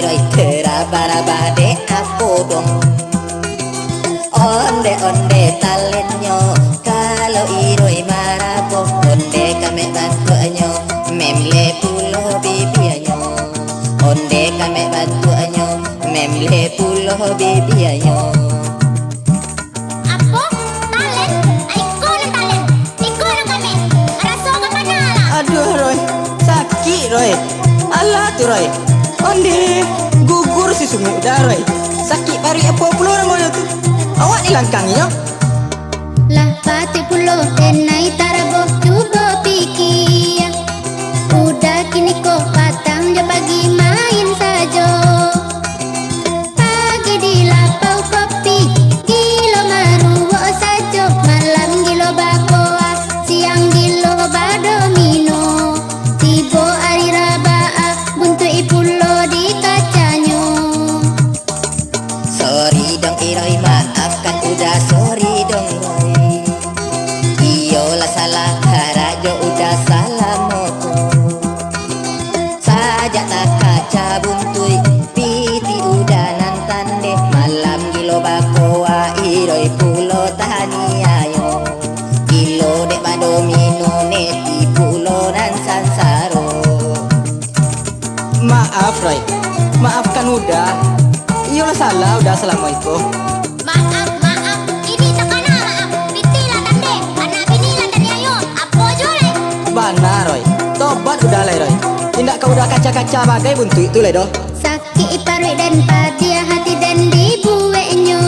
iroi teraba-raba de aku dong. Onde talenyo kalau iroi marabo. Onde kami bantuanyo memle pulo bibianyo. Onde kami bantuanyo memle pulo bibianyo. Apo talen ay ko ng talen iko ng kami araso ka panala. Aduh Roy, sakit Roy. Alah tuh Roy, onde gugur si Sumi udah Roy. Sakit pari apa pulau namanya tuh. Awak dilangkanginya. Lah pati pulo enai tarabo coba pikir. Udah kini kok patang dia pagi main saja. Pagi di lapau kopi, gilo maruwo saja. Malam gilo bakoa, siang gilo badomino. Tibo ari rabaa, buntui pulo di kacanyo. Sorry dong iroi, maafkan udah sorry dong Roy. Iyolah salah karajo udah salah moko. Sajak tak kaca buntui piti udah nantan deh. Malam gilo bakoa iroi pulo tahaniayo. Gilo dek badomino neti pulo nan sansaro. Maaf Roy, maafkan udah. Iyalah salah udah assalamualaikum. Maaf, ini takana maaf. Pitilatan deh, anak binilatan yayo. Apo jule? Bana Roy, tobat udah lah Roy. Tindak kau udah kaca-kaca bagai buntu itu le doh. Sakit parut dan patia hati dan dibueknya.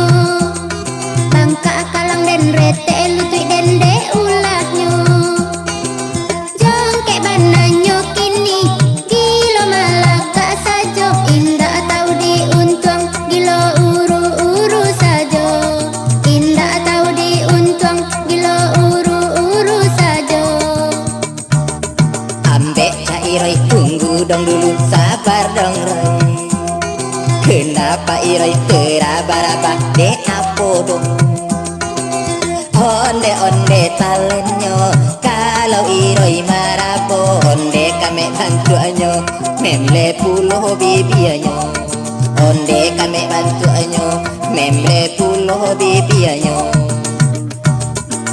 Bangka kalang dan rete lutut dan de ulahnya. Jongkek bananyo kini gilo malaga saja. Indah tahu diuntung gilo uru-uru saja. Indah tahu diuntung gilo uru-uru saja. Ambek Iroi tunggu dong dulu, sabar dong Roy. Kenapa Iroi teraba-raba de apo dong. Onde talenyo kalau Iroi marabo. Onde kami bantuanyo memle pulo bibianyo. Onde kami bantuanyo memle pulo bibianyo.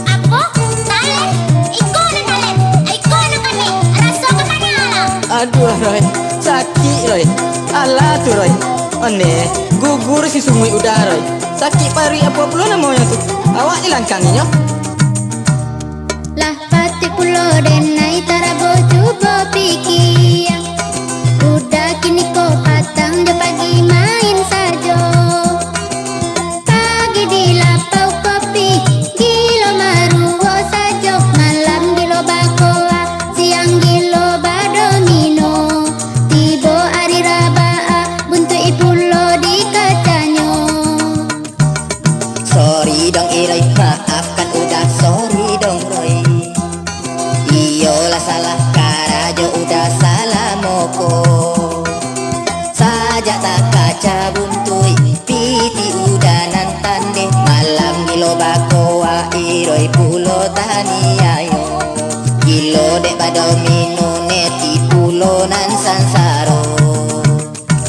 Apo talen iko ng talen ay ko ng kami araso ka panala. Aduh Roy, sakit Roy. Alah tuh Roy, onde gugur si Sumi udah Roy. Sakit pari apa pulau namanya tuh. Awak dilangkanginya. Lah pati pulo denai tarabo coba pikir. Udah kini kok patang dia pagi main saja. Pagi di lapau kopi, gilo maruwo saja. Malam gilo bakoa, siang gilo badomino. Tibo ari rabaa, buntui pulo di kacanyo. Sorry dong Iroi, maafkan udah sorry dong Roy. Iyolah salah karajo udah salah moko. Sajak tak kaca buntui piti udah nantan deh. Malam gilo bakoa Iroi pulo tahaniayo. Gilo dek badomino neti pulo nan sansaro.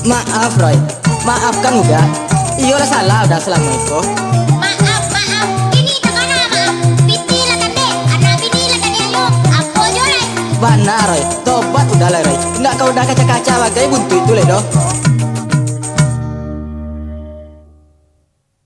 Maaf Roy, maafkan udah. Iyalah salah udah assalamualaikum. Maaf, ini takana maaf. Pitilatan deh, anak binilatan yayo. Apo jole? Bana Roy, tobat udah lah Roy. Tindak kau udah kaca-kaca bagai buntu itu le doh.